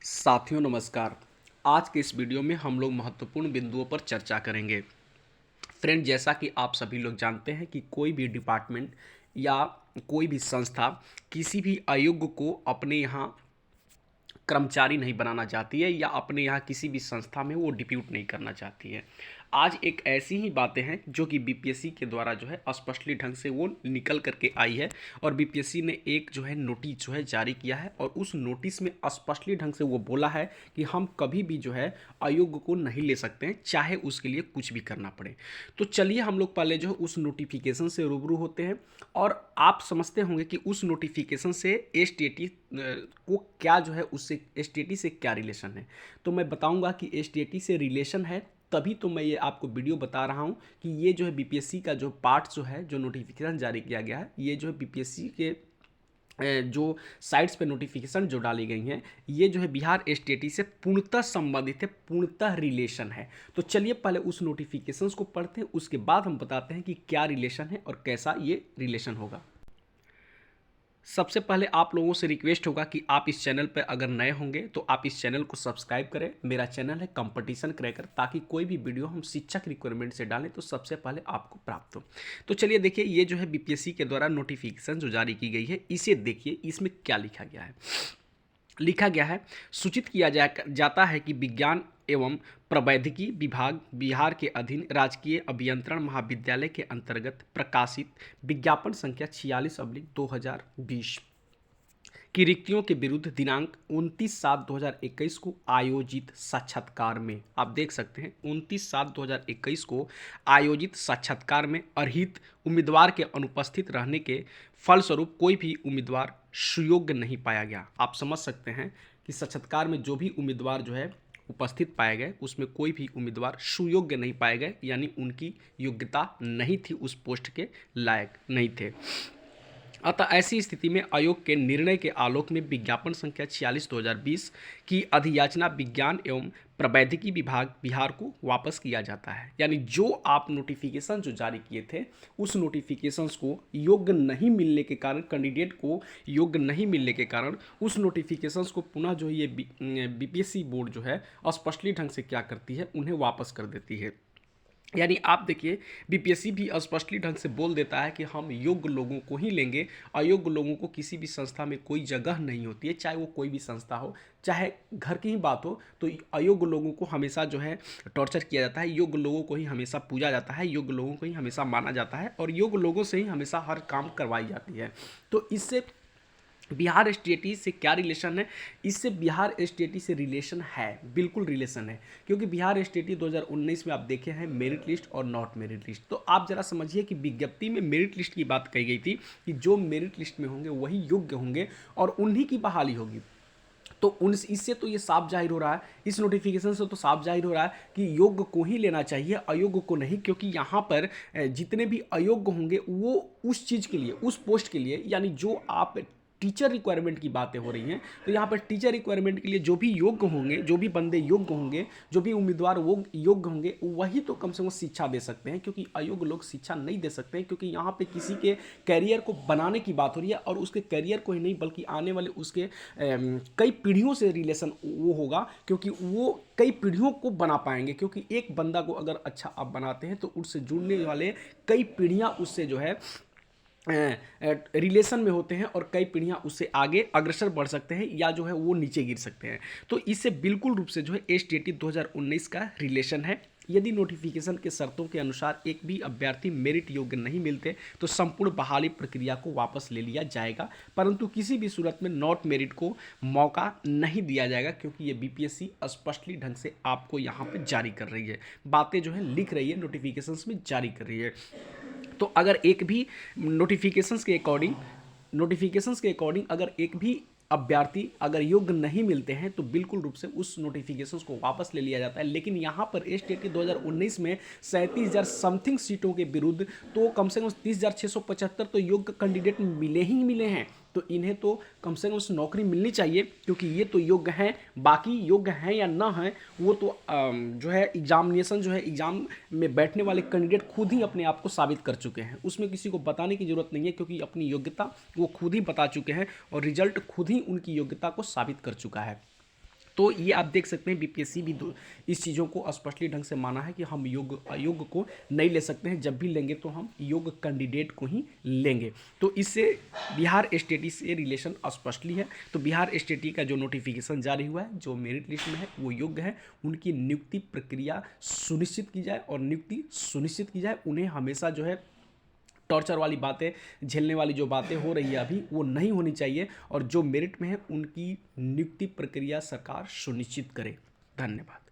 साथियों नमस्कार। आज के इस वीडियो में हम लोग महत्वपूर्ण बिंदुओं पर चर्चा करेंगे। फ्रेंड, जैसा कि आप सभी लोग जानते हैं कि कोई भी डिपार्टमेंट या कोई भी संस्था किसी भी अयोग्य को अपने यहाँ कर्मचारी नहीं बनाना चाहती है या अपने यहाँ किसी भी संस्था में वो डिप्यूट नहीं करना चाहती है। आज एक ऐसी ही बातें हैं जो कि बीपीएससी के द्वारा जो है स्पष्टली ढंग से वो निकल करके आई है और बीपीएससी ने एक जो है नोटिस जो है जारी किया है और उस नोटिस में स्पष्टली ढंग से वो बोला है कि हम कभी भी जो है अयोग्य को नहीं ले सकते हैं, चाहे उसके लिए कुछ भी करना पड़े। तो चलिए हम लोग पहले जो है उस नोटिफिकेशन से रूबरू होते हैं और आप समझते होंगे कि उस नोटिफिकेशन से एसटीटी को क्या जो है उससे एसटीटी से क्या रिलेशन है। तो मैं बताऊंगा कि एसटीटी से रिलेशन है, तभी तो मैं ये आपको वीडियो बता रहा हूँ कि ये जो है बीपीएससी का जो पार्ट जो है, जो नोटिफिकेशन जारी किया गया है, ये जो है बीपीएससी के जो साइट्स पे नोटिफिकेशन जो डाली गई हैं, ये जो है बिहार एसटीटी से पूर्णतः संबंधित है, पूर्णतः रिलेशन है। तो चलिए पहले उस नोटिफिकेशंस को पढ़ते हैं, उसके बाद हम बताते हैं कि क्या रिलेशन है और कैसा ये रिलेशन होगा। सबसे पहले आप लोगों से रिक्वेस्ट होगा कि आप इस चैनल पर अगर नए होंगे तो आप इस चैनल को सब्सक्राइब करें। मेरा चैनल है कंपटीशन क्रैकर, ताकि कोई भी वीडियो हम शिक्षक रिक्वायरमेंट से डालें तो सबसे पहले आपको प्राप्त हो। तो चलिए देखिए, ये जो है बीपीएससी के द्वारा नोटिफिकेशन जो जारी की गई है, इसे देखिए, इसमें क्या लिखा गया है। लिखा गया है, सूचित किया जाता है कि विज्ञान एवं प्रौद्योगिकी विभाग बिहार के अधीन राजकीय अभियंत्रण महाविद्यालय के अंतर्गत प्रकाशित विज्ञापन संख्या 46/2020 की रिक्तियों के विरुद्ध दिनांक 29/7/2021 को आयोजित साक्षात्कार में, आप देख सकते हैं 29/7/2021 को आयोजित साक्षात्कार में अर्हित उम्मीदवार के अनुपस्थित रहने के फलस्वरूप कोई भी उम्मीदवार सुयोग्य नहीं पाया गया। आप समझ सकते हैं कि साक्षात्कार में जो भी उम्मीदवार जो है उपस्थित पाए गए, उसमें कोई भी उम्मीदवार सुयोग्य नहीं पाए गए, यानी उनकी योग्यता नहीं थी, उस पोस्ट के लायक नहीं थे। अतः ऐसी स्थिति में आयोग के निर्णय के आलोक में विज्ञापन संख्या 46/2020 की अधियाचना विज्ञान एवं प्रौद्योगिकी विभाग बिहार को वापस किया जाता है। यानी जो आप नोटिफिकेशन जो जारी किए थे, उस नोटिफिकेशंस को योग्य नहीं मिलने के कारण, कैंडिडेट को योग्य नहीं मिलने के कारण, उस नोटिफिकेशंस को पुनः जो ये बीपीएससी बोर्ड जो है स्पष्टली ढंग से क्या करती है, उन्हें वापस कर देती है। यानी आप देखिए, बीपीएससी भी स्पष्टली ढंग से बोल देता है कि हम योग्य लोगों को ही लेंगे, अयोग्य लोगों को किसी भी संस्था में कोई जगह नहीं होती है, चाहे वो कोई भी संस्था हो, चाहे घर की ही बात हो, तो अयोग्य लोगों को हमेशा जो है टॉर्चर किया जाता है, योग्य लोगों को ही हमेशा पूजा जाता है, योग्य लोगों को ही हमेशा माना जाता है और योग्य लोगों से ही हमेशा हर काम करवाई जाती है। तो इससे बिहार एसटीटी से क्या रिलेशन है? इससे बिहार एसटीटी से रिलेशन है, बिल्कुल रिलेशन है, क्योंकि बिहार एसटीटी 2019 में आप देखे हैं मेरिट लिस्ट और नॉट मेरिट लिस्ट। तो आप जरा समझिए कि विज्ञप्ति में मेरिट लिस्ट की बात कही गई थी कि जो मेरिट लिस्ट में होंगे वही योग्य होंगे और उन्हीं की बहाली होगी। तो उन इससे तो ये साफ जाहिर हो रहा है, इस नोटिफिकेशन से तो साफ जाहिर हो रहा है कि योग्य को ही लेना चाहिए, अयोग्य को नहीं, क्योंकि यहाँ पर जितने भी अयोग्य होंगे वो उस चीज़ के लिए, उस पोस्ट के लिए, यानी जो आप टीचर रिक्वायरमेंट की बातें हो रही हैं, तो यहाँ पर टीचर रिक्वायरमेंट के लिए जो भी योग्य होंगे, जो भी बंदे योग्य होंगे, जो भी उम्मीदवार वो योग्य होंगे, वही तो कम से कम शिक्षा दे सकते हैं, क्योंकि अयोग्य लोग शिक्षा नहीं दे सकते हैं। क्योंकि यहाँ पे किसी के कैरियर को बनाने की बात हो रही है और उसके कैरियर को ही नहीं बल्कि आने वाले उसके कई पीढ़ियों से रिलेशन वो होगा, क्योंकि वो कई पीढ़ियों को बना पाएंगे। क्योंकि एक बंदा को अगर अच्छा आप बनाते हैं तो उससे जुड़ने वाले कई पीढ़ियाँ उससे जो है रिलेशन में होते हैं और कई पीढ़ियां उससे आगे अग्रसर बढ़ सकते हैं या जो है वो नीचे गिर सकते हैं। तो इससे बिल्कुल रूप से जो है एसटीटी 2019 का रिलेशन है। यदि नोटिफिकेशन के शर्तों के अनुसार एक भी अभ्यर्थी मेरिट योग्य नहीं मिलते तो संपूर्ण बहाली प्रक्रिया को वापस ले लिया जाएगा, परंतु किसी भी सूरत में नॉट मेरिट को मौका नहीं दिया जाएगा, क्योंकि ये बीपीएससी स्पष्टली ढंग से आपको यहाँ पे जारी कर रही है, बातें जो है लिख रही है, नोटिफिकेशंस में जारी कर रही है। तो अगर एक भी नोटिफिकेशंस के अकॉर्डिंग अगर एक भी अभ्यर्थी अगर योग्य नहीं मिलते हैं तो बिल्कुल रूप से उस नोटिफिकेशंस को वापस ले लिया जाता है। लेकिन यहाँ पर एसटीटी 2019 में 37,000 समथिंग सीटों के विरुद्ध तो कम से कम 30,675 तो योग्य कैंडिडेट मिले ही मिले हैं। तो इन्हें तो कम से कम उस नौकरी मिलनी चाहिए, क्योंकि ये तो योग्य हैं। बाकी योग्य हैं या ना हैं वो तो जो है एग्जामिनेशन जो है, एग्जाम में बैठने वाले कैंडिडेट खुद ही अपने आप को साबित कर चुके हैं, उसमें किसी को बताने की जरूरत नहीं है, क्योंकि अपनी योग्यता वो खुद ही बता चुके हैं और रिजल्ट खुद ही उनकी योग्यता को साबित कर चुका है। तो ये आप देख सकते हैं बीपीएससी भी इस चीज़ों को स्पष्टली ढंग से माना है कि हम योग्य अयोग्य को नहीं ले सकते हैं, जब भी लेंगे तो हम योग्य कैंडिडेट को ही लेंगे। तो इससे बिहार स्टेटी से रिलेशन स्पष्टली है। तो बिहार स्टेटी का जो नोटिफिकेशन जारी हुआ है, जो मेरिट लिस्ट में है वो योग्य है, उनकी नियुक्ति प्रक्रिया सुनिश्चित की जाए और नियुक्ति सुनिश्चित की जाए। उन्हें हमेशा जो है टॉर्चर वाली बातें, झेलने वाली जो बातें हो रही है अभी, वो नहीं होनी चाहिए और जो मेरिट में है उनकी नियुक्ति प्रक्रिया सरकार सुनिश्चित करे। धन्यवाद।